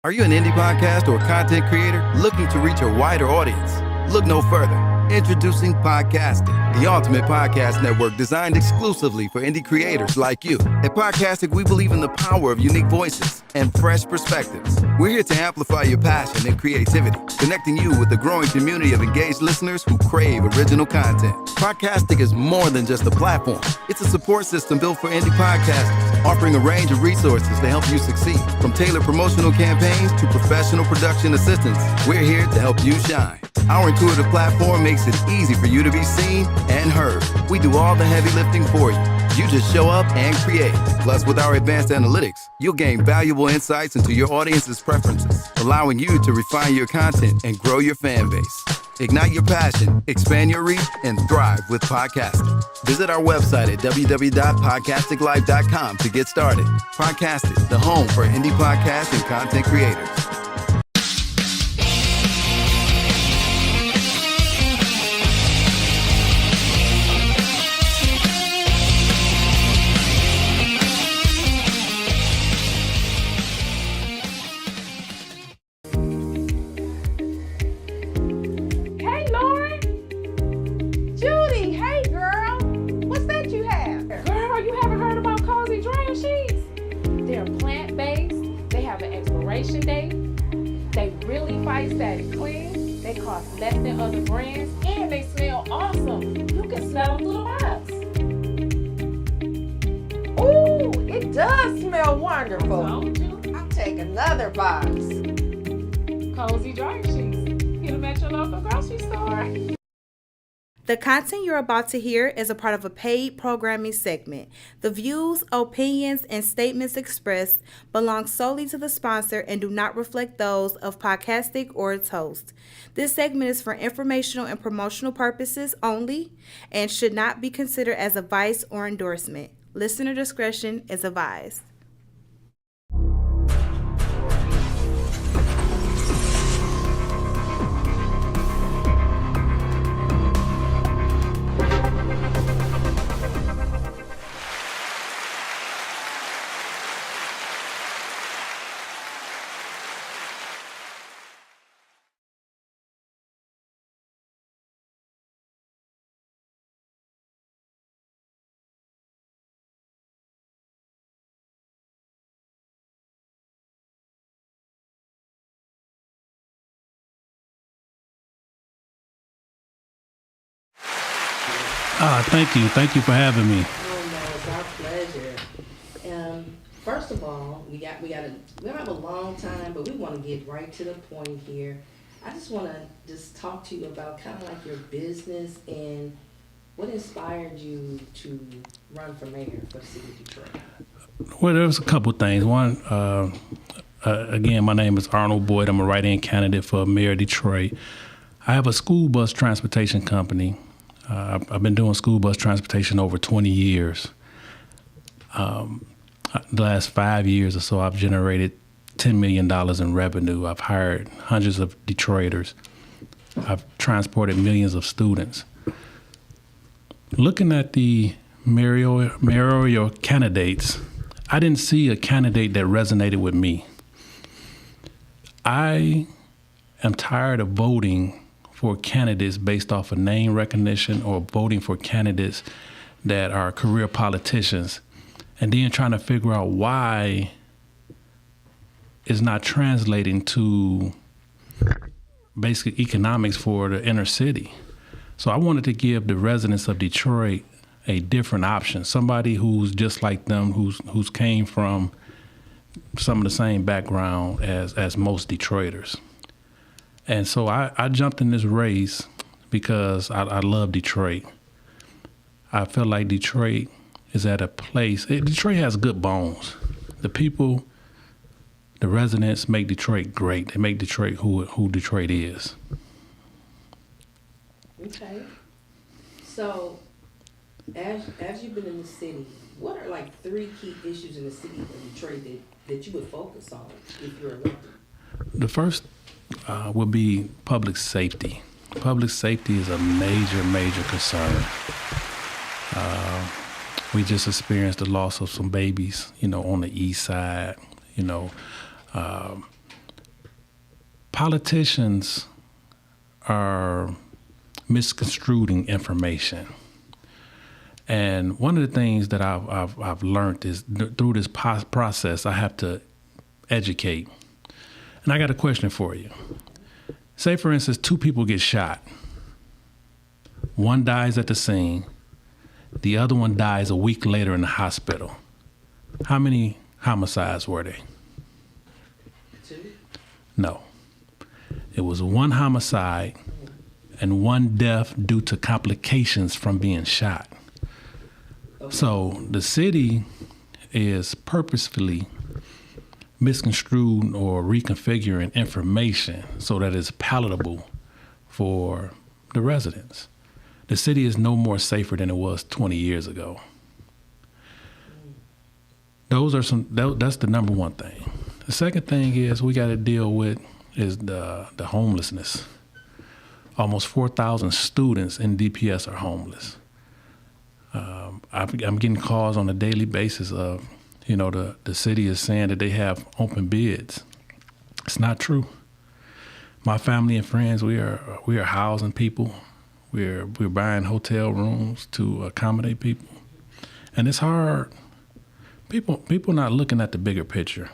Are you an indie podcast or content creator looking to reach a wider audience? Look no further. Introducing Podcastic, the ultimate podcast network designed exclusively for indie creators like you. At Podcastic, we believe in the power of unique voices and fresh perspectives. We're here to amplify your passion and creativity, connecting you with a growing community of engaged listeners who crave original content. Podcastic is more than just a platform. It's a support system built for indie podcasters, offering a range of resources to help you succeed. From tailored promotional campaigns to professional production assistance, we're here to help you shine. Our intuitive platform makes it easy for you to be seen and heard. We do all the heavy lifting for you. You just show up and create. Plus, with our advanced analytics, you'll gain valuable insights into your audience's preferences, allowing you to refine your content and grow your fan base. Ignite your passion, expand your reach, and thrive with podcasting. Visit our website at www.podcasticlife.com to get started. Podcastic, the home for indie podcasts and content creators. Less than other brands, and they smell awesome. You can smell them through the box. Ooh, it does smell wonderful. Told you. I'll take another box. Cozy dryer sheets. Get them at your local grocery store. The content you're about to hear is a part of a paid programming segment. The views, opinions, and statements expressed belong solely to the sponsor and do not reflect those of Podcastic or its host. This segment is for informational and promotional purposes only and should not be considered as advice or endorsement. Listener discretion is advised. Thank you for having me. Oh no, it's our pleasure. First of all, we don't have a long time, but we want to get right to the point here. I just want to talk to you about kind of like your business and what inspired you to run for mayor for the city of Detroit. Well, there was a couple things. One, again, my name is Arnold Boyd. I'm a write-in candidate for mayor of Detroit. I have a school bus transportation company. I've been doing school bus transportation over 20 years. The last 5 years or so, I've generated $10 million in revenue. I've hired hundreds of Detroiters. I've transported millions of students. Looking at the mayoral candidates, I didn't see a candidate that resonated with me. I am tired of voting for candidates based off of name recognition or voting for candidates that are career politicians and then trying to figure out why it's not translating to basic economics for the inner city. So I wanted to give the residents of Detroit a different option, somebody who's just like them, who's came from some of the same background as most Detroiters. And so I jumped in this race because I love Detroit. I feel like Detroit is at a place, Detroit has good bones. The people, the residents make Detroit great. They make Detroit who Detroit is. Okay. So, as you've been in the city, what are like 3 key issues in the city of Detroit that you would focus on if you're elected? The first would be public safety. Public safety is a major concern. We just experienced the loss of some babies, on the east side. politicians are misconstruing information. And one of the things that I've learned is through this process, I have to educate. And I got a question for you. Say, for instance, 2 people get shot. One dies at the scene. The other one dies a week later in the hospital. How many homicides were they? 2? No. It was 1 homicide and 1 death due to complications from being shot. Okay. So the city is purposefully misconstrued or reconfiguring information so that it's palatable for the residents. The city is no more safer than it was 20 years ago. That's the number one thing. The second thing is we got to deal with is the homelessness. Almost 4,000 students in DPS are homeless. I'm getting calls on a daily basis of, the city is saying that they have open bids. It's not true. My family and friends, we are housing people. We're buying hotel rooms to accommodate people, and it's hard. People not looking at the bigger picture.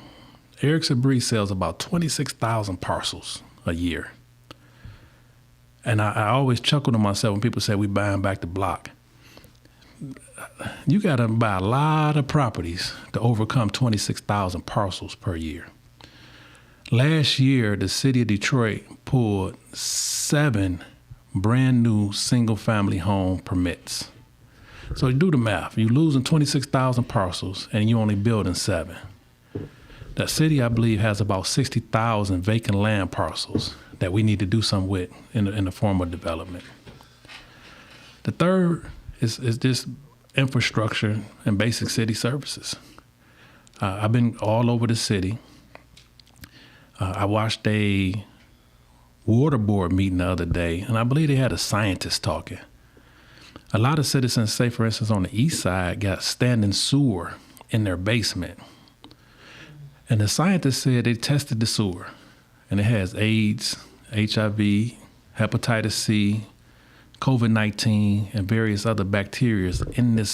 Eric Sabree sells about 26,000 parcels a year, and I always chuckle to myself when people say we buying back the block. You got to buy a lot of properties to overcome 26,000 parcels per year. Last year, the city of Detroit pulled 7 brand new single-family home permits. So you do the math. You're losing 26,000 parcels, and you only building 7. That city, I believe, has about 60,000 vacant land parcels that we need to do something with in the form of development. The third is just infrastructure and basic city services. I've been all over the city. I watched a water board meeting the other day, and I believe they had a scientist talking. A lot of citizens, say for instance on the east side, got standing sewer in their basement. And the scientist said they tested the sewer, and it has AIDS, HIV, hepatitis C, COVID-19, and various other bacteria in the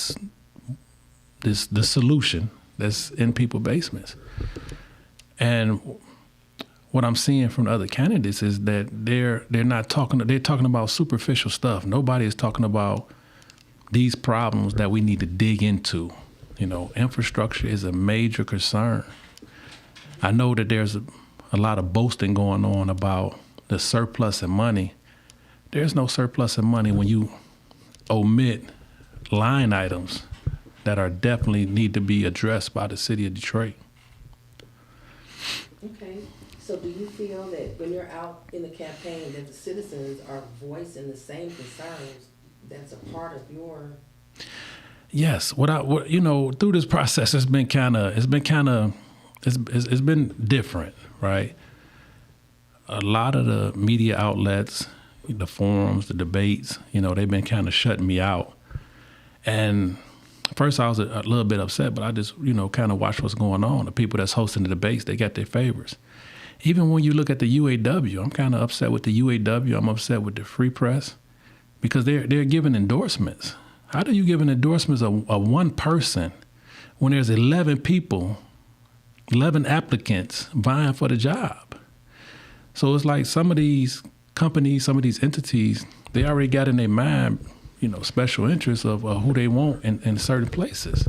solution that's in people's basements. And what I'm seeing from the other candidates is that they're talking about superficial stuff. Nobody is talking about these problems that we need to dig into. Infrastructure is a major concern. I know that there's a lot of boasting going on about the surplus in money. There's no surplus in money when you omit line items that are definitely need to be addressed by the city of Detroit. Okay. So do you feel that when you're out in the campaign that the citizens are voicing the same concerns that's a part of your? Yes. Through this process, it's been different, right? A lot of the media outlets, the forums, the debates, they've been kind of shutting me out. And first I was a little bit upset, but I just, kind of watched what's going on. The people that's hosting the debates, they got their favorites. Even when you look at the UAW, I'm kind of upset with the UAW. I'm upset with the Free Press because they're giving endorsements. How do you give an endorsement of one person when there's 11 people, 11 applicants vying for the job? So it's like some of these companies, some of these entities, they already got in their mind, special interests of who they want in certain places.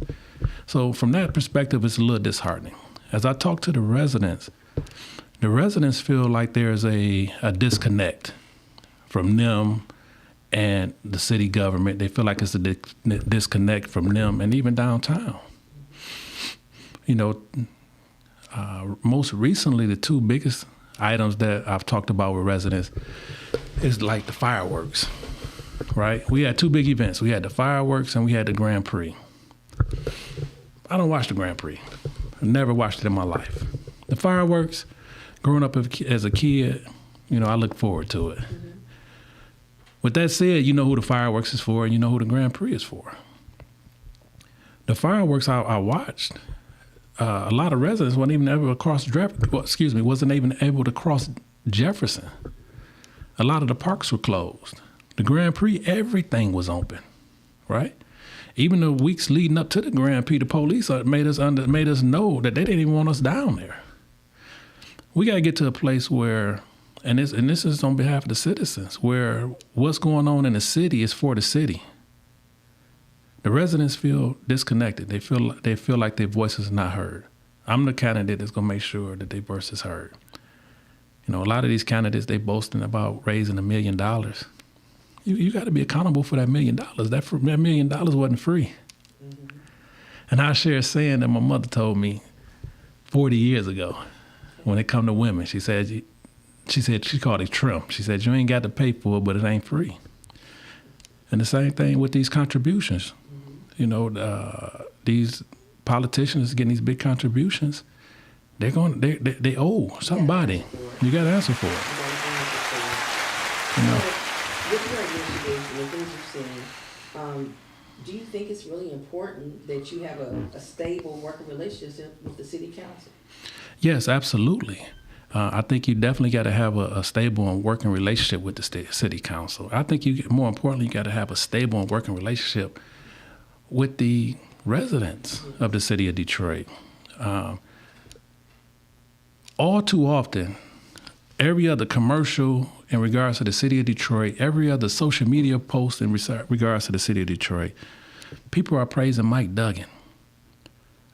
So from that perspective, it's a little disheartening. As I talk to the residents feel like there's a disconnect from them and the city government. They feel like it's a disconnect from them and even downtown. Most recently, the 2 biggest items that I've talked about with residents is like the fireworks, right? We had 2 big events. We had the fireworks and we had the Grand Prix. I don't watch the Grand Prix. I've never watched it in my life. The fireworks, growing up as a kid, I look forward to it. Mm-hmm. With that said, you know who the fireworks is for and you know who the Grand Prix is for. The fireworks I watched, a lot of residents wasn't even able to cross Jefferson. A lot of the parks were closed. The Grand Prix, everything was open, right? Even the weeks leading up to the Grand Prix, the police made us know that they didn't even want us down there. We got to get to a place where, and this is on behalf of the citizens, where what's going on in the city is for the city. The residents feel disconnected. They feel like their voices are not heard. I'm the candidate that's going to make sure that their voice is heard. You know, a lot of these candidates, they boasting about raising $1 million. You got to be accountable for that $1 million. That $1 million wasn't free. Mm-hmm. And I share a saying that my mother told me 40 years ago when it come to women. She called it trim. She said, you ain't got to pay for it, but it ain't free. And the same thing with these contributions. Mm-hmm. You know, these politicians getting these big contributions, they owe somebody. You got to answer for it. You know. With your investigation and things you've seen, do you think it's really important that you have a stable working relationship with the city council? Yes, absolutely. I think you definitely got to have a stable and working relationship with the city council. I think more importantly, you got to have a stable and working relationship with the residents of the city of Detroit. All too often, every other commercial in regards to the city of Detroit, every other social media post in regards to the city of Detroit, people are praising Mike Duggan.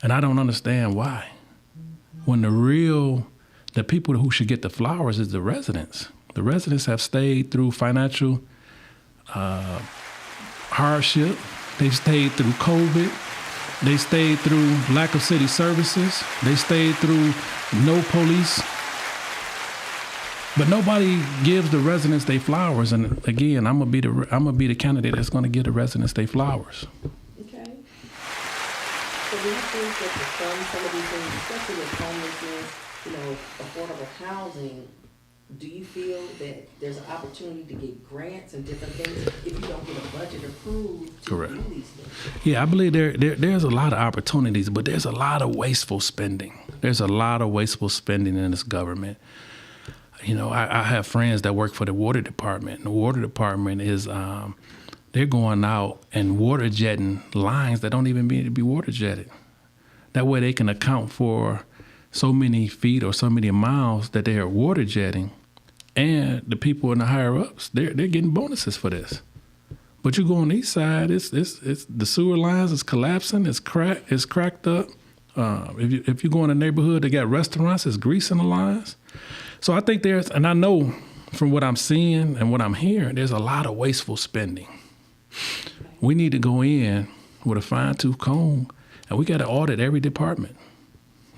And I don't understand why. When the people who should get the flowers is the residents. The residents have stayed through financial hardship. They've stayed through COVID. They stayed through lack of city services. They stayed through no police. But nobody gives the residents their flowers. And again, I'm gonna be the candidate that's gonna give the residents their flowers. Okay. So do you think that to fund some of these things, especially with homelessness, affordable housing, do you feel that there's an opportunity to get grants and different things if you don't get a budget approved to Correct. do these things? Yeah, I believe there's a lot of opportunities, but there's a lot of wasteful spending. There's a lot of wasteful spending in this government. You know, I have friends that work for the water department. And the water department is, they're going out and water jetting lines that don't even need to be water jetted. That way they can account for so many feet or so many miles that they are water jetting, and the people in the higher ups, they're getting bonuses for this. But you go on the east side, it's the sewer lines is collapsing, it's cracked up. If you go in a neighborhood that got restaurants, it's grease in the lines. So I think and I know from what I'm seeing and what I'm hearing, there's a lot of wasteful spending. We need to go in with a fine-tooth comb, and we got to audit every department.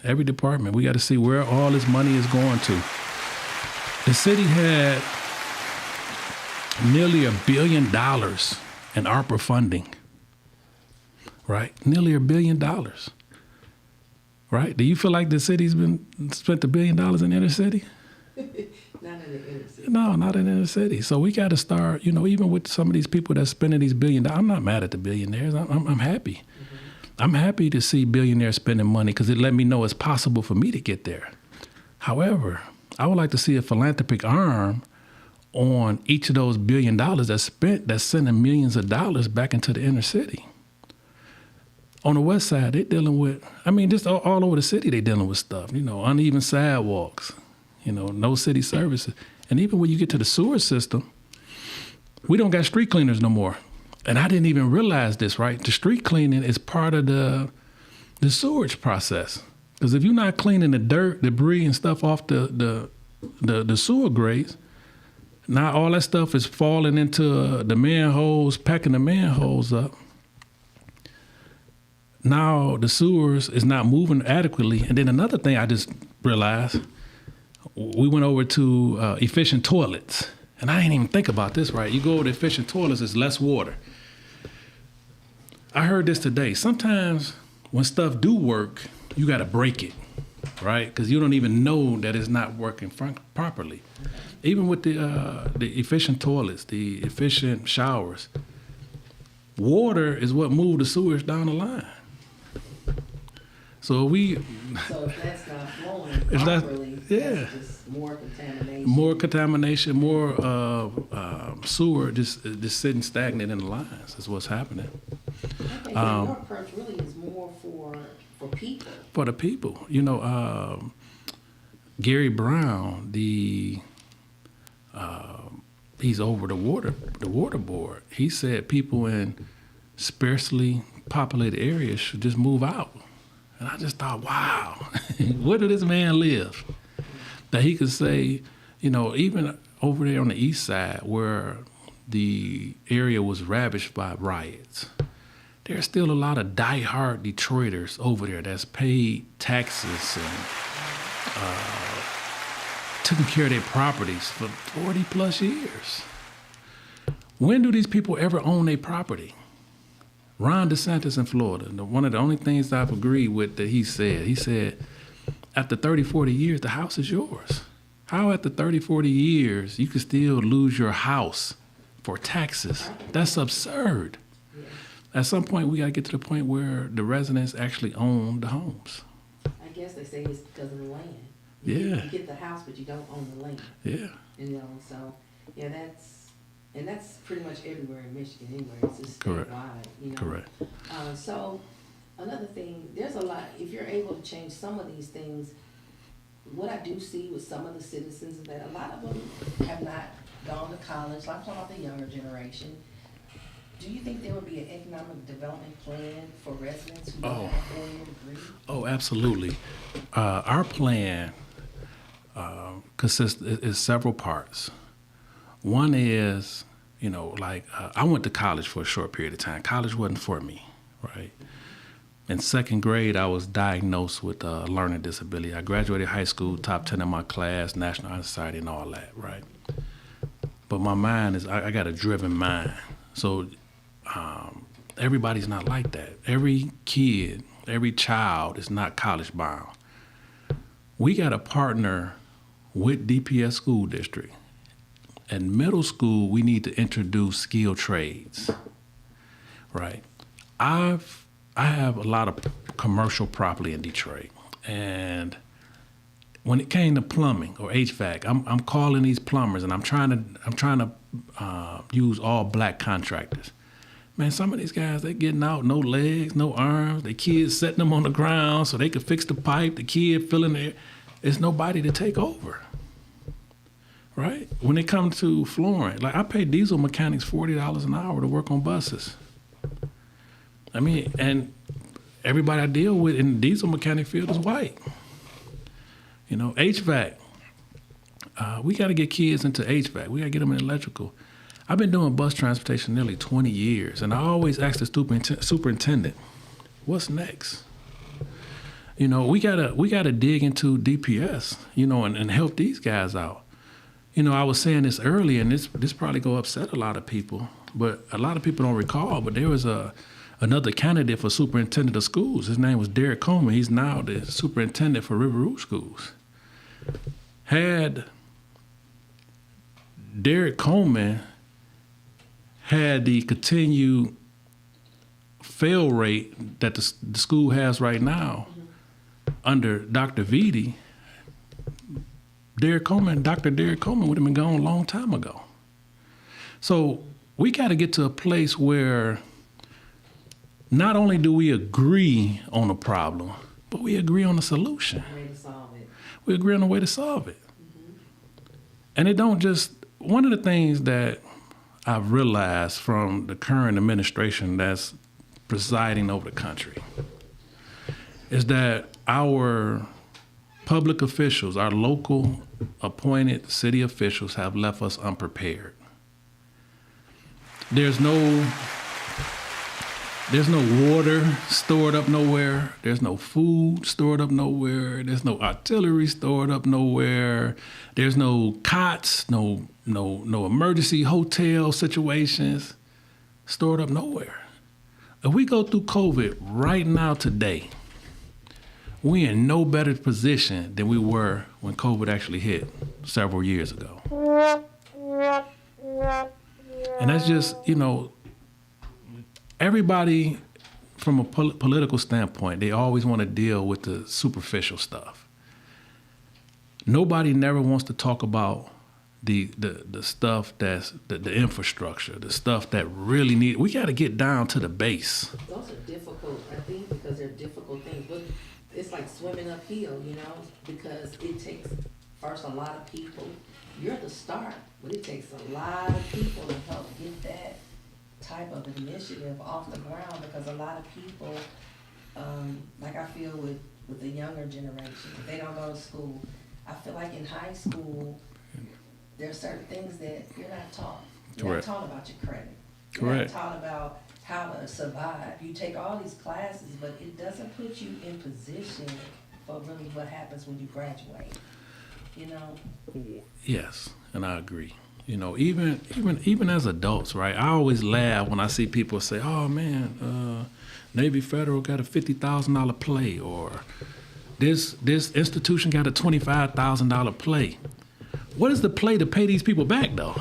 Every department. We got to see where all this money is going to. The city had nearly $1 billion in ARPA funding, right? Nearly $1 billion, right? Do you feel like the city's spent $1 billion in the inner city? Not in the inner city. No, not in the inner city. So we got to start, even with some of these people that's spending these $1 billion, I'm not mad at the billionaires. I'm happy. Mm-hmm. I'm happy to see billionaires spending money because it let me know it's possible for me to get there. However, I would like to see a philanthropic arm on each of those $1 billion that's spent, that's sending millions of dollars back into the inner city. On the west side, they're dealing with, just all over the city, they're dealing with stuff, uneven sidewalks, no city services. And even when you get to the sewer system, we don't got street cleaners no more. And I didn't even realize this, right? The street cleaning is part of the sewage process. Because if you're not cleaning the dirt, debris, and stuff off the sewer grates, now all that stuff is falling into the manholes, packing the manholes up. Now the sewers is not moving adequately. And then another thing I just realized, we went over to efficient toilets. And I didn't even think about this, right? You go over to efficient toilets, it's less water. I heard this today. Sometimes when stuff do work, you got to break it, right? Because you don't even know that it's not working properly. Even with the efficient toilets, the efficient showers, water is what moved the sewage down the line. So if that's not flowing If that- properly, yeah. that's just more contamination. more contamination, more sewer just sitting stagnant in the lines is what's happening Okay, so your approach really is more for people. for the people. Gary Brown, he's over the water board. He said people in sparsely populated areas should just move out. And I just thought, wow, where did this man live? That he could say, even over there on the east side where the area was ravaged by riots, there's still a lot of diehard Detroiters over there that's paid taxes and taking care of their properties for 40 plus years. When do these people ever own their property? Ron DeSantis in Florida, one of the only things I've agreed with that he said, after 30, 40 years, the house is yours. How after 30, 40 years, you could still lose your house for taxes? That's absurd. At some point, we got to get to the point where the residents actually own the homes. I guess they say it's because of the land. Yeah. You get the house, but you don't own the land. Yeah, So, yeah, that's pretty much everywhere in Michigan anyway. It's just Correct. statewide, correct. So, another thing, there's a lot, if you're able to change some of these things, what I do see with some of the citizens is that a lot of them have not gone to college. I'm talking about the younger generation. Do you think there would be an economic development plan for residents who don't have a 4-year degree? Oh, absolutely. Our plan consists is several parts. One is, I went to college for a short period of time. College wasn't for me, right? In second grade, I was diagnosed with a learning disability. I graduated high school, top 10 in my class, National Honor Society and all that, right? But my mind I got a driven mind. So everybody's not like that. Every kid, every child is not college bound. We got to partner with DPS school district. In middle school, we need to introduce skilled trades, right? I have a lot of commercial property in Detroit, and when it came to plumbing or HVAC, I'm calling these plumbers and I'm trying to use all black contractors. Man, some of these guys, they getting out, no legs, no arms. The kids setting them on the ground so they could fix the pipe. The kid filling the air. There's nobody to take over, right? When it comes to flooring, like I pay diesel mechanics $40 an hour to work on buses. I mean, and everybody I deal with in the diesel mechanic field is white. HVAC. We got to get kids into HVAC. We got to get them in electrical. I've been doing bus transportation nearly 20 years, and I always ask the superintendent, what's next? We gotta dig into DPS, and help these guys out. I was saying this earlier, and this probably go upset a lot of people, but a lot of people don't recall, but there was another candidate for superintendent of schools. His name was Derek Coleman. He's now the superintendent for River Rouge Schools. Had Derek Coleman had the continued fail rate that the school has right now under Dr. Vitti, Dr. Derek Coleman would have been gone a long time ago. So we got to get to a place where not only do we agree on a problem, but we agree on a solution. Way to solve it. We agree on a way to solve it. And it don't just, one of the things that I've realized from the current administration that's presiding over the country is that our public officials, our local appointed city officials have left us unprepared. There's no water stored up nowhere. There's no food stored up nowhere. There's no artillery stored up nowhere. There's no cots, no emergency hotel situations stored up nowhere. If we go through COVID right now today, we're in no better position than we were when COVID actually hit several years ago. And that's just, everybody from a political standpoint, they always want to deal with the superficial stuff. Nobody never wants to talk about the stuff that's the infrastructure, the stuff that really need. We got to get down to the base. Those are difficult, I think, because they're difficult things. But it's like swimming uphill, you know, because it takes first a lot of people. You're the start, but it takes a lot of people to help get that type of initiative off the ground, because a lot of people, like I feel with the younger generation, if they don't go to school, I feel like in high school, there are certain things that you're not taught. You're Correct. not taught about your credit. You're Correct. not taught about how to survive. You take all these classes, but it doesn't put you in position for really what happens when you graduate. You know? Yes, and I agree. You know, even as adults, right? I always laugh when I see people say, "Oh man, Navy Federal got a $50,000 play," or this institution got a $25,000 play. What is the play to pay these people back though?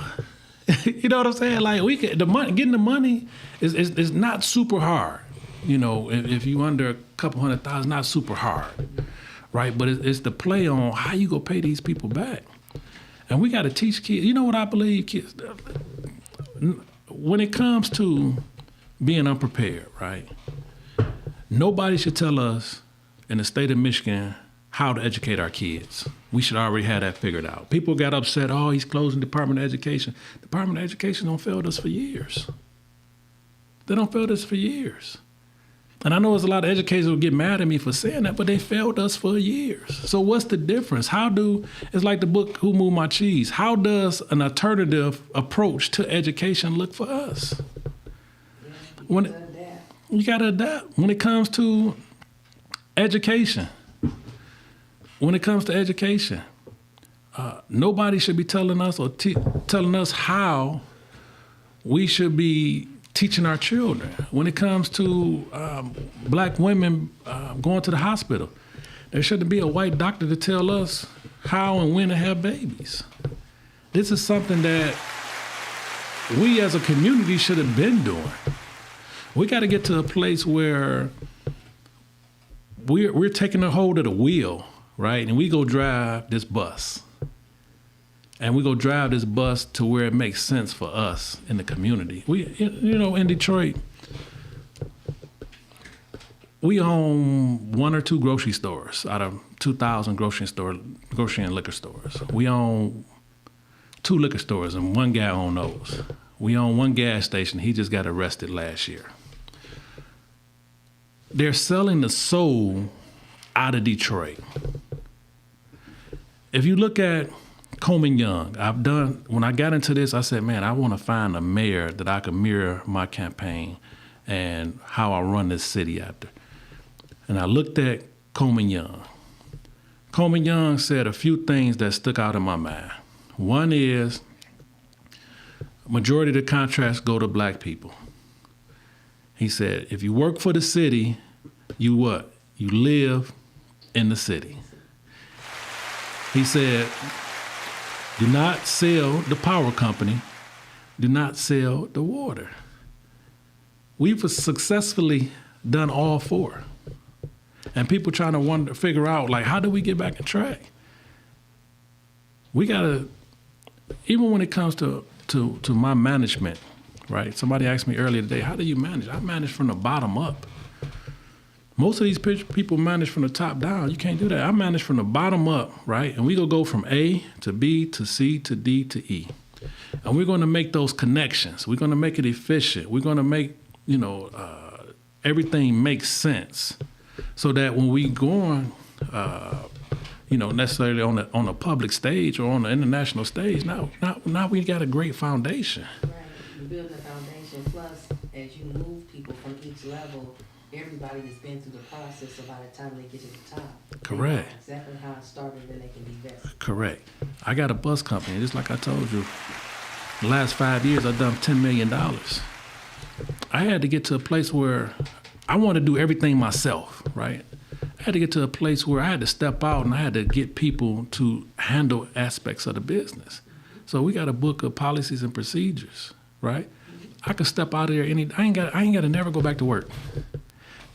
You know what I'm saying? Like getting the money is not super hard. You know, if you under a couple $100,000, not super hard, right? But it's the play on how you gonna pay these people back. And we got to teach kids. You know what I believe, kids? When it comes to being unprepared, right? Nobody should tell us in the state of Michigan how to educate our kids. We should already have that figured out. People got upset, oh, he's closing Department of Education. Department of Education don't failed us for years. They don't failed us for years. And I know there's a lot of educators who get mad at me for saying that, but they failed us for years. So what's the difference? It's like the book, Who Moved My Cheese? How does an alternative approach to education look for us? You got to adapt. When it comes to education, nobody should be telling us or telling us how we should be teaching our children. When it comes to black women going to the hospital, there shouldn't be a white doctor to tell us how and when to have babies. This is something that we as a community should have been doing. We got to get to a place where we're taking a hold of the wheel, right? And we go drive this bus. And we go drive this bus to where it makes sense for us in the community. You know, in Detroit, we own 1 or 2 grocery stores out of 2,000 grocery and liquor stores. We own 2 liquor stores, and 1 guy owns those. We own 1 gas station. He just got arrested last year. They're selling the soul out of Detroit. If you look at Coleman Young, when I got into this, I said, man, I want to find a mayor that I can mirror my campaign and how I run this city after. And I looked at Coleman Young. Coleman Young said a few things that stuck out in my mind. One is, majority of the contracts go to black people. He said, if you work for the city, you what? You live in the city. He said, do not sell the power company. Do not sell the water. We've successfully done all 4. And people trying to figure out, like, how do we get back on track? We got to, even when it comes to my management, right? Somebody asked me earlier today, how do you manage? I manage from the bottom up. Most of these people manage from the top down. You can't do that. I manage from the bottom up, right? And we gonna go from A to B to C to D to E. And we're gonna make those connections. We're gonna make it efficient. We're gonna make, everything make sense so that when we go on, necessarily on a public stage or on the international stage, now we got a great foundation. Right, you build a foundation. Plus, as you move people from each level, everybody has been through the process, so by the time they get to the top, Correct. they know exactly how it started, then they can be better. Correct. I got a bus company, just like I told you. The last 5 years, I've done $10 million. I had to get to a place where I want to do everything myself, right? I had to get to a place where I had to step out and I had to get people to handle aspects of the business. So we got a book of policies and procedures, right? I could step out of there I ain't got to never go back to work.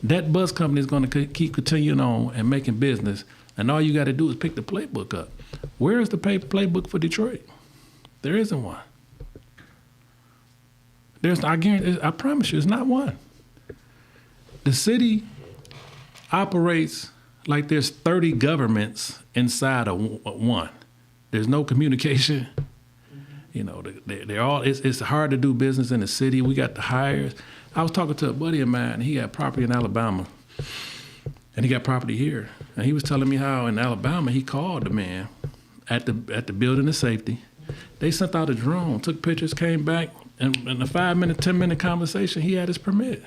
That bus company is going to keep continuing on and making business, and all you got to do is pick the playbook up. Where is the playbook for Detroit? There isn't one. I promise you, it's not one. The city operates like there's 30 governments inside of one. There's no communication. You know, they're all. It's hard to do business in the city. We got the hires. I was talking to a buddy of mine, and he got property in Alabama, and he got property here. And he was telling me how in Alabama he called the man at the building of safety. They sent out a drone, took pictures, came back, and in a 5-minute, 10-minute conversation, he had his permit.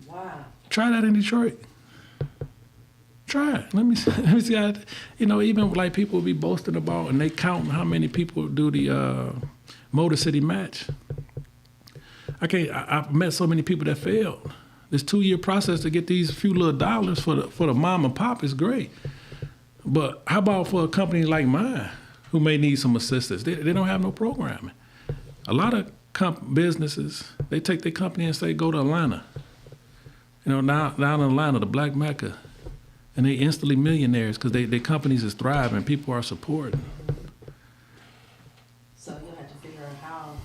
Wow. Try that in Detroit. Try it. Let me see how, you know, even like people be boasting about and they counting how many people do the Motor City match. I've met so many people that failed. This 2-year process to get these few little dollars for the mom and pop is great. But how about for a company like mine who may need some assistance? They don't have no programming. A lot of businesses, they take their company and say, go to Atlanta. You know, down in Atlanta, the Black Mecca. And they instantly millionaires because their companies is thriving. People are supporting. So you'll have to figure out how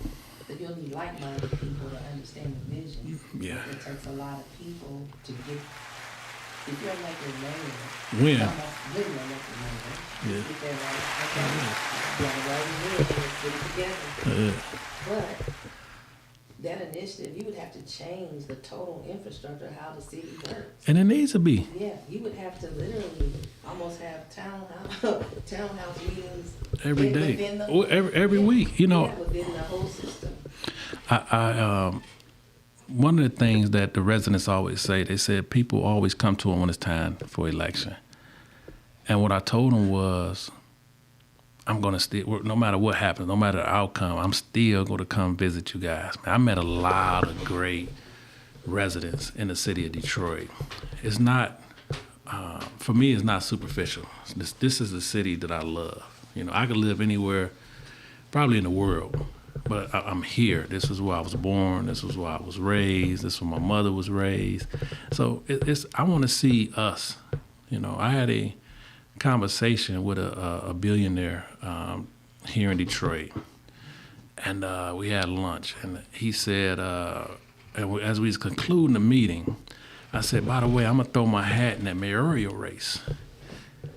that you'll need like-minded people to understand the vision. Yeah. It takes a lot of people to get. If you're elected mayor, When? When you're elected mayor, Yeah. get that right. Okay. You got to write it in, put it together. But that initiative, you would have to change the total infrastructure of how the city works. And it needs to be. Yeah, you would have to literally almost have townhouse meetings Every day. within the, Every week. You know, yeah, within the whole system. One of the things that the residents always say, they said people always come to them when it's time for election. And what I told them was, I'm going to still, no matter what happens, no matter the outcome, I'm still going to come visit you guys. Man, I met a lot of great residents in the city of Detroit. It's not, for me, it's not superficial. This is a city that I love. You know, I could live anywhere, probably in the world, but I'm here. This is where I was born. This is where I was raised. This is where my mother was raised. So I want to see us. You know, I had a conversation with a billionaire here in Detroit, and we had lunch, and he said, as we was concluding the meeting, I said, by the way, I'm gonna throw my hat in that mayoral race.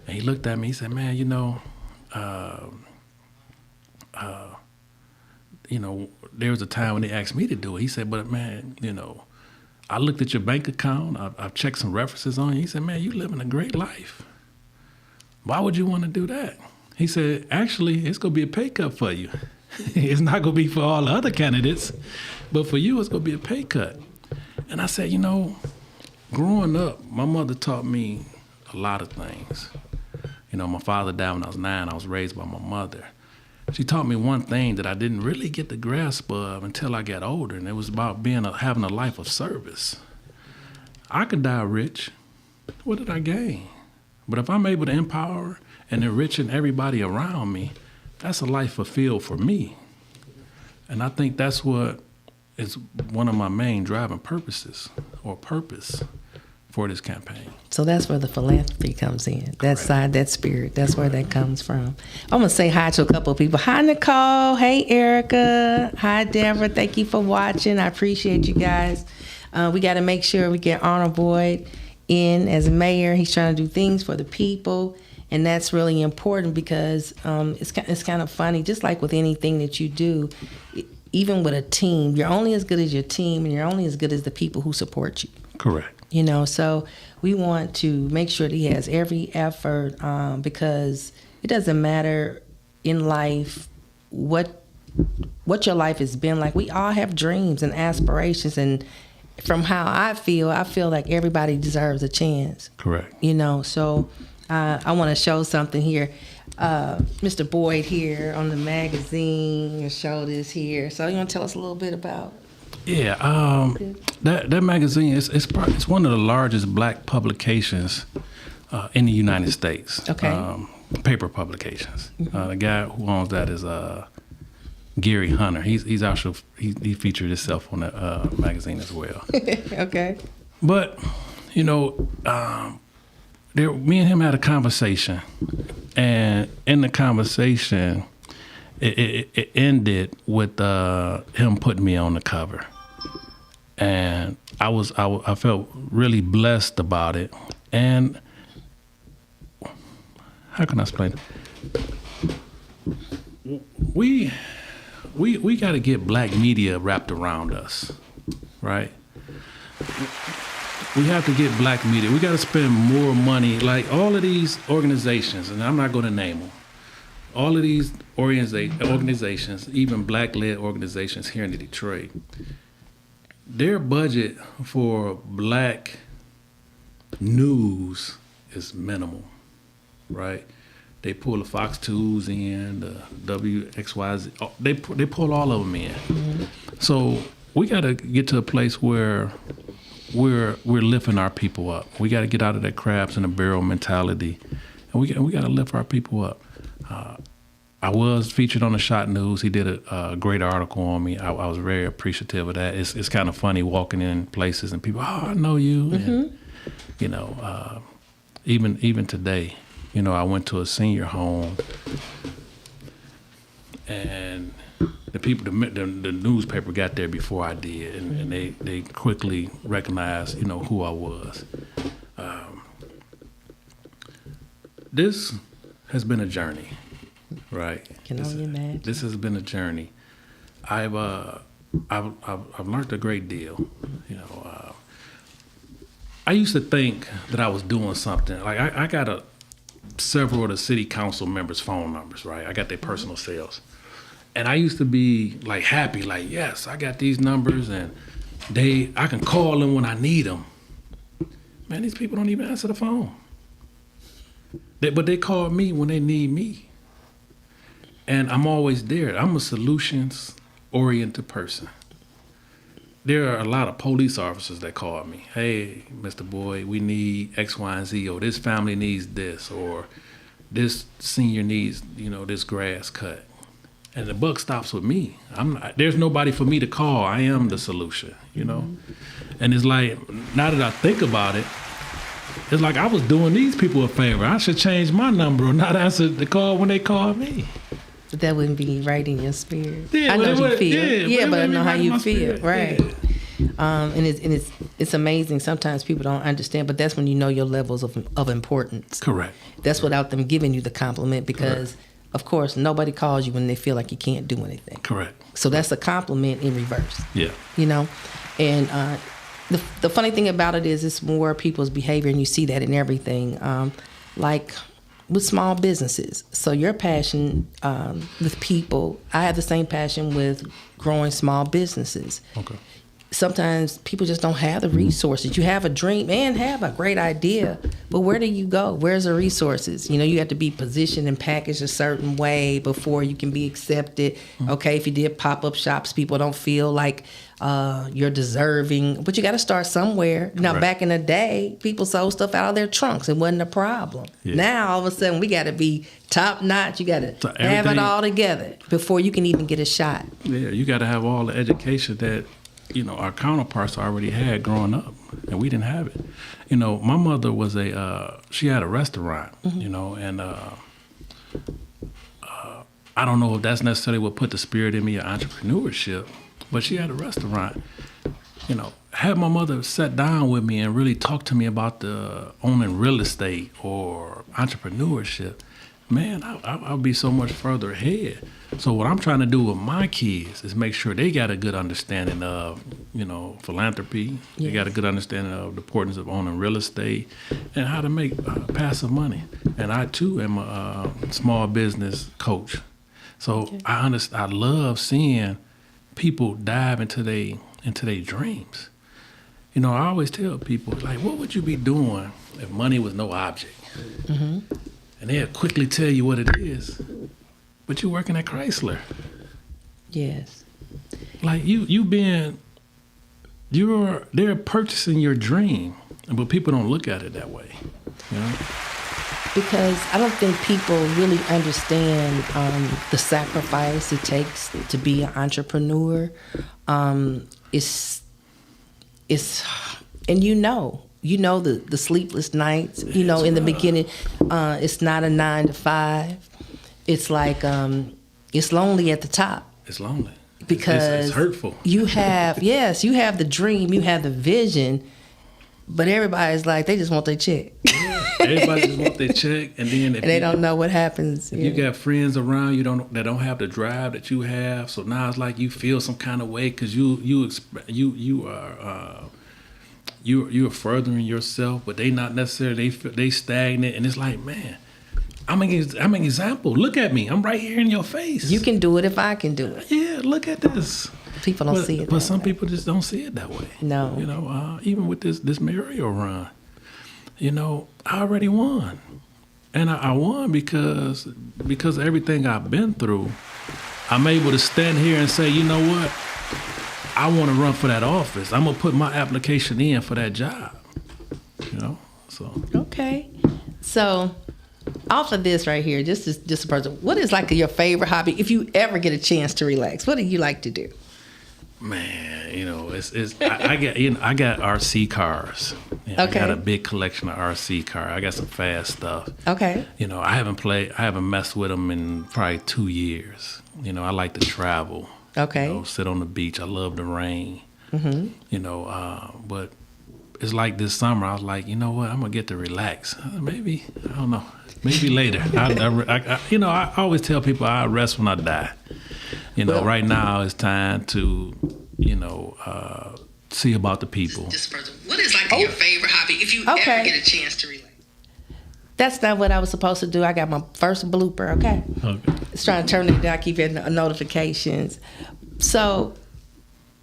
And he looked at me, he said, man, you know, there was a time when they asked me to do it. He said, but man, you know, I looked at your bank account, I've checked some references on you. He said, man, you living a great life. Why would you want to do that? He said, actually, it's going to be a pay cut for you. It's not going to be for all the other candidates, but for you, it's going to be a pay cut. And I said, you know, growing up, my mother taught me a lot of things. You know, my father died when I was 9. I was raised by my mother. She taught me one thing that I didn't really get the grasp of until I got older, and it was about having a life of service. I could die rich. What did I gain? But if I'm able to empower and enriching everybody around me, that's a life fulfilled for me. And I think that's what is one of my main driving purposes or purpose for this campaign. So that's where the philanthropy comes in. That side, that spirit, that's where that comes from. I'm going to say hi to a couple of people. Hi, Nicole. Hey, Erica. Hi, Deborah. Thank you for watching. I appreciate you guys. We got to make sure we get Arnold Boyd in as mayor. He's trying to do things for the people, and that's really important because it's kind of funny, just like with anything that you do, even with a team, you're only as good as your team, and you're only as good as the people who support you. Correct. You know, so we want to make sure that he has every effort because it doesn't matter in life what your life has been like. We all have dreams and aspirations, and from how I feel like everybody deserves a chance. Correct. You know, so I want to show something here. Mr. Boyd here on the magazine, show this here. So you want to tell us a little bit about? Yeah, that magazine it's one of the largest black publications in the United States. Okay. Paper publications. The guy who owns that is Gary Hunter. He's featured himself on that magazine as well. Okay. But Me and him had a conversation, and in the conversation, it ended with him putting me on the cover, and I felt really blessed about it. And how can I explain it? We got to get black media wrapped around us, right? We have to get black media. We got to spend more money. Like all of these organizations, and I'm not going to name them, all of these organizations, even black-led organizations here in Detroit, their budget for black news is minimal, right? They pull the Fox 2s in, the WXYZ. They pull all of them in. Mm-hmm. So we got to get to a place where we're lifting our people up. We got to get out of that crabs in a barrel mentality, and we got to lift our people up. I was featured on the Shot News. He did a great article on me. I was very appreciative of that. It's kind of funny walking in places and people, I know you. Mm-hmm. And, even today, I went to a senior home, and the people, the newspaper got there before I did, and they quickly recognized, who I was. This has been a journey, right? Can only imagine. This has been a journey. I've learned a great deal. I used to think that I was doing something. Like I got several of the city council members' phone numbers, right? I got their personal cells. And I used to be like happy, like, yes, I got these numbers and I can call them when I need them. Man, these people don't even answer the phone. But they call me when they need me. And I'm always there. I'm a solutions-oriented person. There are a lot of police officers that call me. Hey, Mr. Boyd, we need X, Y, and Z, or this family needs this, or this senior needs, this grass cut. And the buck stops with me. There's nobody for me to call. I am the solution, Mm-hmm. And it's like, now that I think about it, it's like I was doing these people a favor. I should change my number or not answer the call when they call me. But that wouldn't be right in your spirit. Yeah, I know you feel. Yeah, but I know how you spirit. feel. Right. Yeah. And it's amazing. Sometimes people don't understand, but that's when you know your levels of importance. Correct. That's without them giving you the compliment, because correct. Of course, nobody calls you when they feel like you can't do anything. Correct. So that's a compliment in reverse. Yeah. And the funny thing about it is it's more people's behavior, and you see that in everything. Like with small businesses. So your passion with people, I have the same passion with growing small businesses. Okay. Sometimes people just don't have the resources. You have a dream and have a great idea, but where do you go? Where's the resources? You have to be positioned and packaged a certain way before you can be accepted. Okay, if you did pop-up shops, people don't feel like you're deserving, but you got to start somewhere. Now, right. Back in the day, people sold stuff out of their trunks. It wasn't a problem. Yeah. Now, all of a sudden, we got to be top-notch. You got to have it all together before you can even get a shot. Yeah, you got to have all the education that our counterparts already had growing up, and we didn't have it. My mother was she had a restaurant, mm-hmm. And I don't know if that's necessarily what put the spirit in me of entrepreneurship, but she had a restaurant. Had my mother sat down with me and really talk to me about the owning real estate or entrepreneurship, man, I'll be so much further ahead. So what I'm trying to do with my kids is make sure they got a good understanding of, philanthropy. Yes. They got a good understanding of the importance of owning real estate and how to make passive money. And I too am a small business coach. So okay. I love seeing people dive into their dreams. I always tell people, like, what would you be doing if money was no object? Mm-hmm. And they'll quickly tell you what it is. But you're working at Chrysler. Yes. Like they're purchasing your dream, but people don't look at it that way. Because I don't think people really understand the sacrifice it takes to be an entrepreneur. It's and you know, the sleepless nights, you know, in the beginning. It's not a 9 to 5. It's like, it's lonely at the top. It's lonely. Because it's hurtful. You have, yes, you have the dream, you have the vision, but everybody's like, they just want their check. Yeah, everybody just want their check, and then and they don't know what happens. If you got friends around you that don't have the drive that you have, so now it's like you feel some kind of way because you're furthering yourself, but they not necessarily they stagnant, and it's like, man, I'm an example. Look at me. I'm right here in your face. You can do it if I can do it. Yeah, look at this. People don't see it. But some people just don't see it that way. No. You know, even with this merry-go-round, you know, I already won. And I won because of everything I've been through. I'm able to stand here and say, you know what? I want to run for that office. I'm going to put my application in for that job. You know, so. Okay. So, off of this right here, just a person, what is like your favorite hobby if you ever get a chance to relax? What do you like to do? Man, you know, I got RC cars. You know, Okay. I got a big collection of RC cars. I got some fast stuff. Okay. You know, I haven't messed with them in probably 2 years. You know, I like to travel. Okay. You know, sit on the beach. I love the rain. Mm-hmm. You know, but it's like this summer. I was like, you know what? I'm gonna get to relax. Maybe, I don't know. Maybe later. I always tell people I rest when I die. You know, right now it's time to, you know, see about the people. What is like your favorite hobby if you ever get a chance to relax? That's not what I was supposed to do. I got my first blooper, okay? It's trying to turn it down, keep getting notifications. So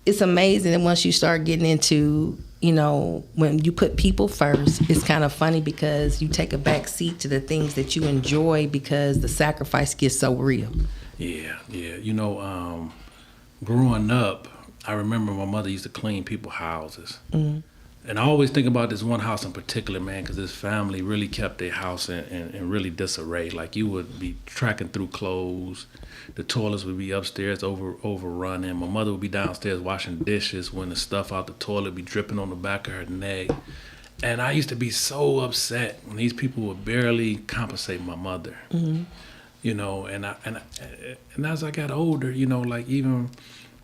it's amazing that once you start getting into, you know, when you put people first, it's kind of funny because you take a back seat to the things that you enjoy because the sacrifice gets so real. Yeah. You know, growing up, I remember my mother used to clean people's houses. Mm-hmm. And I always think about this one house in particular, man, because this family really kept their house in really disarray. Like, you would be tracking through clothes. The toilets would be upstairs overrunning. My mother would be downstairs washing dishes when the stuff out the toilet would be dripping on the back of her neck. And I used to be so upset when these people would barely compensate my mother. Mm-hmm. You know, and as I got older, you know, like, even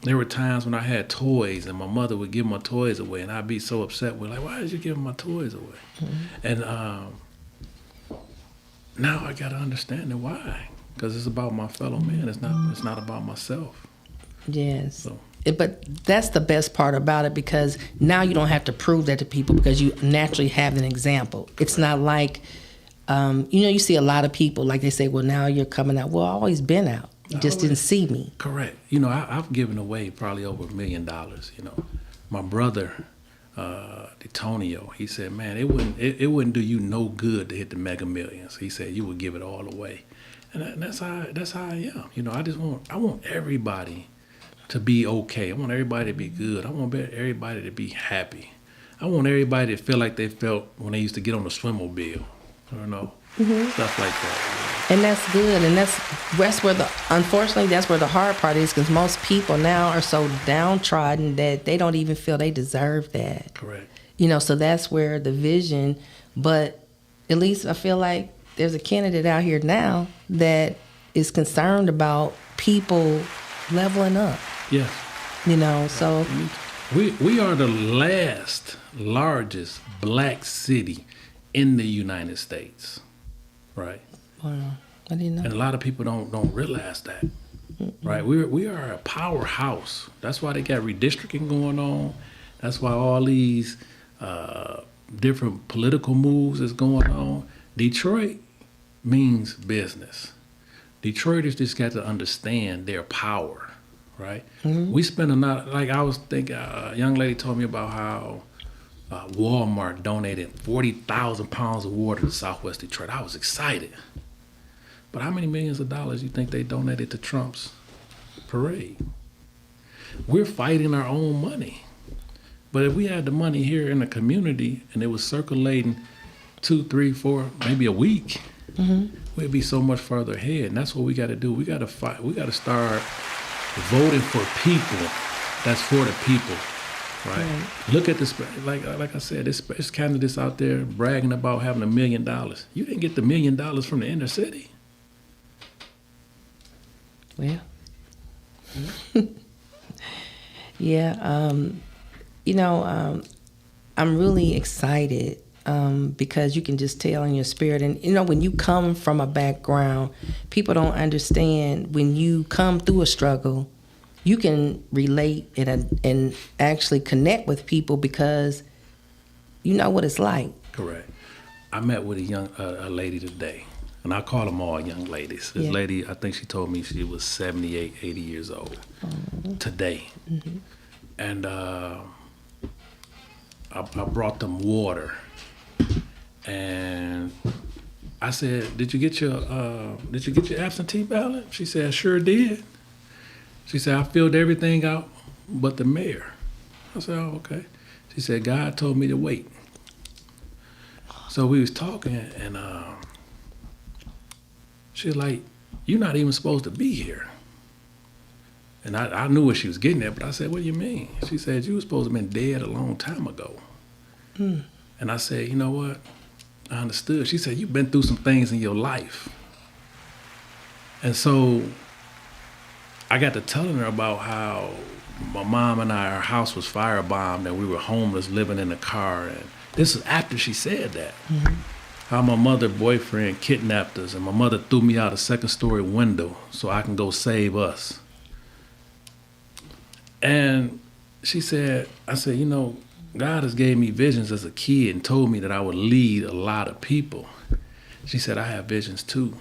there were times when I had toys and my mother would give my toys away, and I'd be so upset with, like, why did you give my toys away? Mm-hmm. And now I got to understand it, why. Because it's about my fellow man. It's not about myself. Yes. So. But that's the best part about it, because now you don't have to prove that to people because you naturally have an example. It's not like, you know, you see a lot of people, like they say, well, now you're coming out. Well, I've always been out. You just didn't see me. Correct. You know, I've given away probably over $1 million, you know. My brother, Detonio, he said, man, it wouldn't do you no good to hit the Mega Millions. He said you would give it all away. And that's how I am. You know, I want everybody to be okay. I want everybody to be good. I want everybody to be happy. I want everybody to feel like they felt when they used to get on the Swimmobile. I don't know, stuff like that. And that's good. And that's where unfortunately, that's where the hard part is, because most people now are so downtrodden that they don't even feel they deserve that. Correct. You know, so that's where the vision, but at least I feel like there's a candidate out here now that is concerned about people leveling up. Yes. You know, so. We are the largest black city in the United States, right? Wow, I didn't know. And a lot of people don't realize that, right? We are a powerhouse. That's why they got redistricting going on. That's why all these different political moves is going on. Detroit means business. Detroiters just got to understand their power, right? Mm-hmm. We spend a lot. Like, I was thinking, a young lady told me about how Walmart donated 40,000 pounds of water to Southwest Detroit. I was excited. But how many millions of dollars you think they donated to Trump's parade? We're fighting our own money. But if we had the money here in the community and it was circulating 2, 3, 4, maybe a week, we'd be so much further ahead. And that's what we got to do. We got to fight. We got to start voting for people that's for the people. Right. Look at this, like I said, this candidates out there bragging about having $1 million. You didn't get the $1 million from the inner city. Well, yeah, I'm really excited because you can just tell in your spirit. And, when you come from a background, people don't understand when you come through a struggle, you can relate and actually connect with people because you know what it's like. Correct. I met with a lady today, and I call them all young ladies. This lady, I think she told me she was 78, 80 years old today. Mm-hmm. And I brought them water. And I said, did you get your absentee ballot? She said, I sure did. She said, I filled everything out but the mayor. I said, oh, okay. She said, God told me to wait. So we was talking, and she was like, you're not even supposed to be here. And I knew what she was getting at, but I said, what do you mean? She said, you were supposed to have been dead a long time ago. Mm. And I said, you know what? I understood. She said, you've been through some things in your life. And so I got to telling her about how my mom and our house was firebombed and we were homeless living in a car. And this is after she said that. Mm-hmm. How my mother's boyfriend kidnapped us and my mother threw me out a second-story window so I can go save us. And she said, I said, God has gave me visions as a kid and told me that I would lead a lot of people. She said, I have visions too.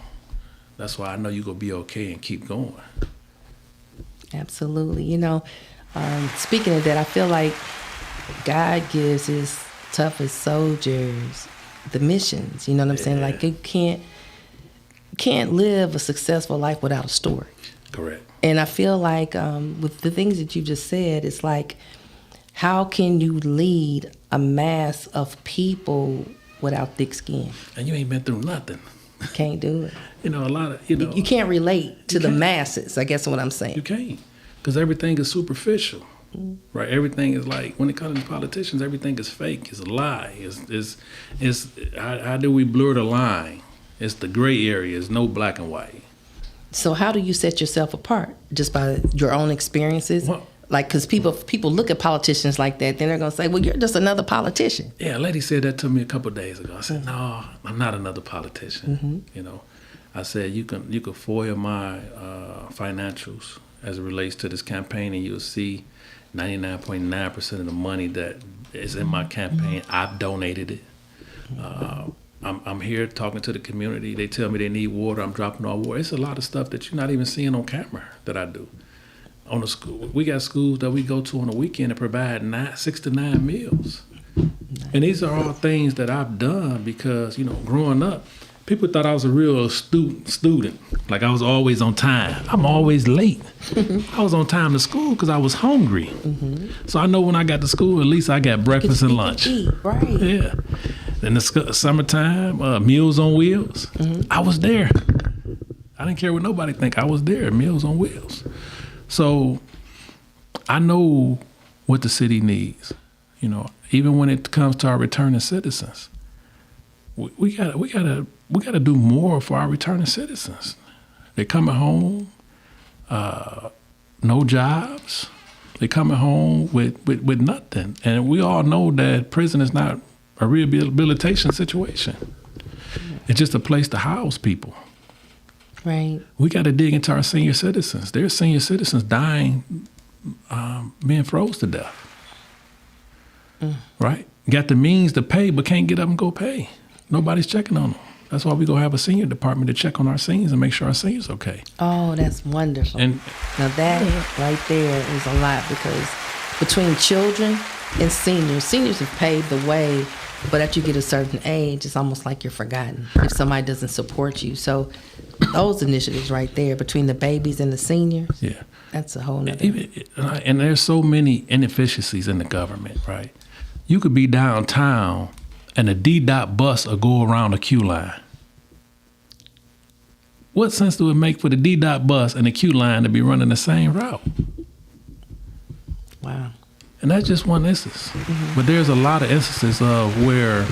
That's why I know you're going to be okay and keep going. Absolutely. Speaking of that, I feel like God gives his toughest soldiers the missions. You know what I'm saying? Like you can't live a successful life without a story. Correct. And I feel like with the things that you just said, it's like, how can you lead a mass of people without thick skin? And you ain't been through nothing. Can't do it. A lot of, You can't relate to the masses, I guess what I'm saying. You can't. Because everything is superficial, right? Everything is like, when it comes to politicians, everything is fake. It's a lie. It's how do we blur the line? It's the gray area. It's no black and white. So how do you set yourself apart? Just by your own experiences? Well, like, because people look at politicians like that, then they're going to say, well, you're just another politician. Yeah, a lady said that to me a couple of days ago. I said, no, I'm not another politician. Mm-hmm. I said, you can FOIA my financials as it relates to this campaign, and you'll see 99.9% of the money that is in my campaign, I've donated it. I'm here talking to the community. They tell me they need water. I'm dropping all water. It's a lot of stuff that you're not even seeing on camera that I do. On the school, we got schools that we go to on the weekend that provide 6 to 9 meals. And these are all things that I've done because, growing up, people thought I was a real student. Like I was always on time. I'm always late. I was on time to school because I was hungry. Mm-hmm. So I know when I got to school, at least I got breakfast and lunch. Eat, right. Yeah. In the summertime, Meals on Wheels, I was there. I didn't care what nobody think. I was there, Meals on Wheels. So I know what the city needs. Even when it comes to our returning citizens, we gotta do more for our returning citizens. They're coming home, no jobs. They're coming home with nothing, and we all know that prison is not a rehabilitation situation. It's just a place to house people. Right. We got to dig into our senior citizens. There's senior citizens dying, being froze to death. Right? Got the means to pay, but can't get up and go pay. Nobody's checking on them. That's why we go have a senior department to check on our seniors and make sure our seniors okay. Oh, that's wonderful. And now that right there is a lot, because between children and seniors have paved the way, but after you get a certain age, it's almost like you're forgotten if somebody doesn't support you. So those initiatives right there between the babies and the seniors, yeah, that's a whole nother. And there's so many inefficiencies in the government, right? You could be downtown and a D-Dot bus will go around a queue line. What sense do it make for the D-Dot bus and the queue line to be running the same route? Wow. And that's just one instance. But there's a lot of instances of where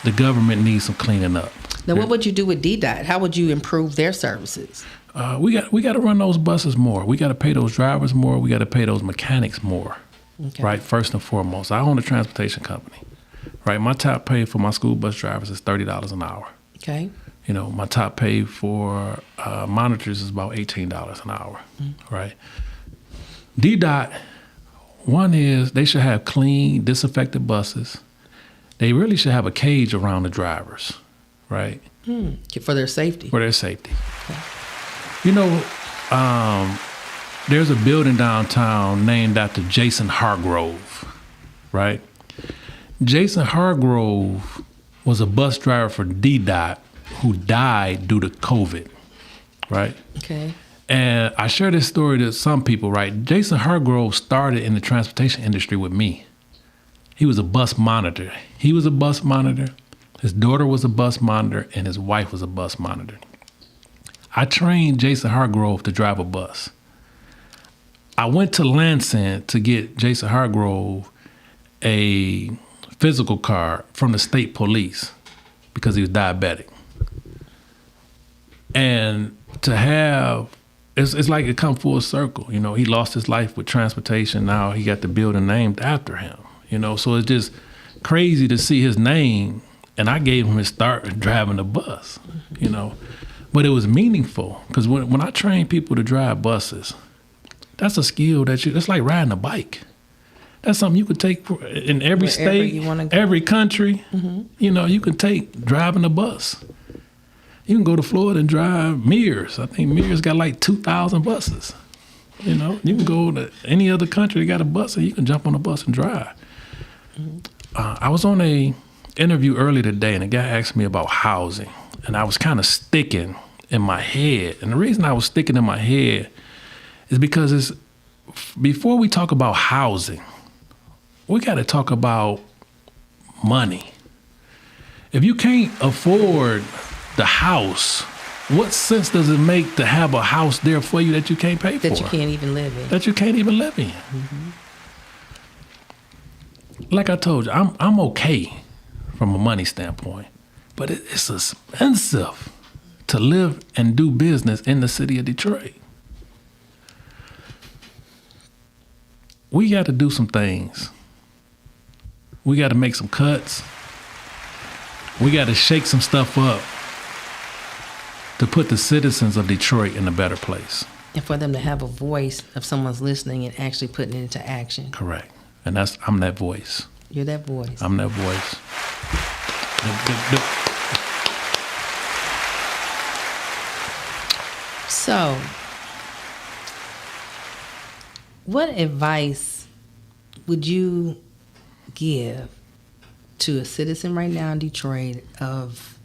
the government needs some cleaning up. Now, what would you do with DDOT? How would you improve their services? We got to run those buses more. We got to pay those drivers more. We got to pay those mechanics more. Okay. Right, first and foremost. I own a transportation company. Right, my top pay for my school bus drivers is $30 an hour. Okay. You know, my top pay for monitors is about $18 an hour. Right. DDOT, one is they should have clean, disinfected buses. They really should have a cage around the drivers, right? For their safety. For their safety. You know, there's a building downtown named after Jason Hargrove, right? Jason Hargrove was a bus driver for DDOT who died due to COVID, right? Okay. And I share this story to some people, right? Jason Hargrove started in the transportation industry with me. He was a bus monitor. He was a bus monitor. His daughter was a bus monitor, and his wife was a bus monitor. I trained Jason Hargrove to drive a bus. I went to Lansing to get Jason Hargrove a physical card from the state police because he was diabetic. And to have, it's like it come full circle. You know, he lost his life with transportation. Now he got the building named after him. You know, so it's just crazy to see his name. And I gave him his start driving the bus, you know. But it was meaningful because when I train people to drive buses, that's a skill it's like riding a bike. That's something you could take in every Wherever state, you wanna go. every country. You know, you can take driving a bus. You can go to Florida and drive Mears. I think Mears got like 2,000 buses. You know, you can go to any other country that got a bus and you can jump on a bus and drive. I was on a interview earlier today and a guy asked me about housing and I was kind of sticking in my head. And the reason I was sticking in my head is because before we talk about housing, we got to talk about money. If you can't afford the house, what sense does it make to have a house there for you that you can't pay for? That you can't even live in. That you can't even live in. Like I told you, I'm okay from a money standpoint, but it's expensive to live and do business in the city of Detroit. We got to do some things. We got to make some cuts. We got to shake some stuff up to put the citizens of Detroit in a better place. And for them to have a voice of someone's listening and actually putting it into action. Correct. And I'm that voice. You're that voice. I'm that voice. So, what advice would you give to a citizen right now in Detroit of,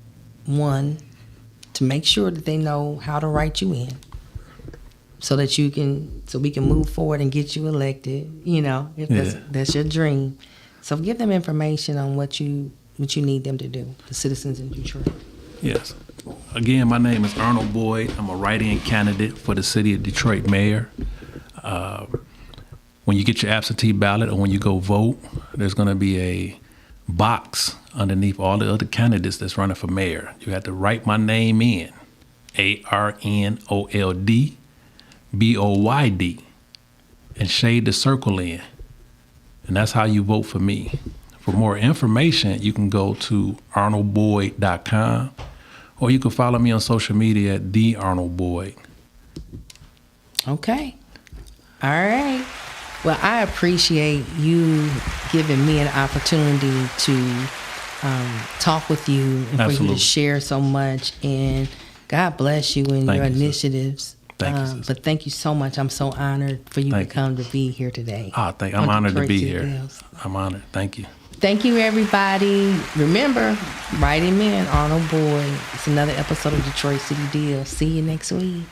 one, to make sure that they know how to write you in so that we can move forward and get you elected, you know, if that's your dream. So give them information on what you need them to do, the citizens in Detroit. Yes. Again, my name is Arnold Boyd. I'm a write-in candidate for the city of Detroit mayor. When you get your absentee ballot or when you go vote, there's going to be a box underneath all the other candidates that's running for mayor. You have to write my name in, ARNOLDBOYD, and shade the circle in. And that's how you vote for me. For more information, you can go to arnoldboyd.com or you can follow me on social media at The Arnold Boyd. Okay. All right. Well, I appreciate you giving me an opportunity to talk with you and for you to share so much. And God bless you and your initiatives. Thank you, sis. But thank you so much. I'm so honored for you to come to be here today. I'm honored to be here. I'm honored. Thank you. Thank you, everybody. Remember, write him in, Arnold Boyd. It's another episode of Detroit City Deal. See you next week.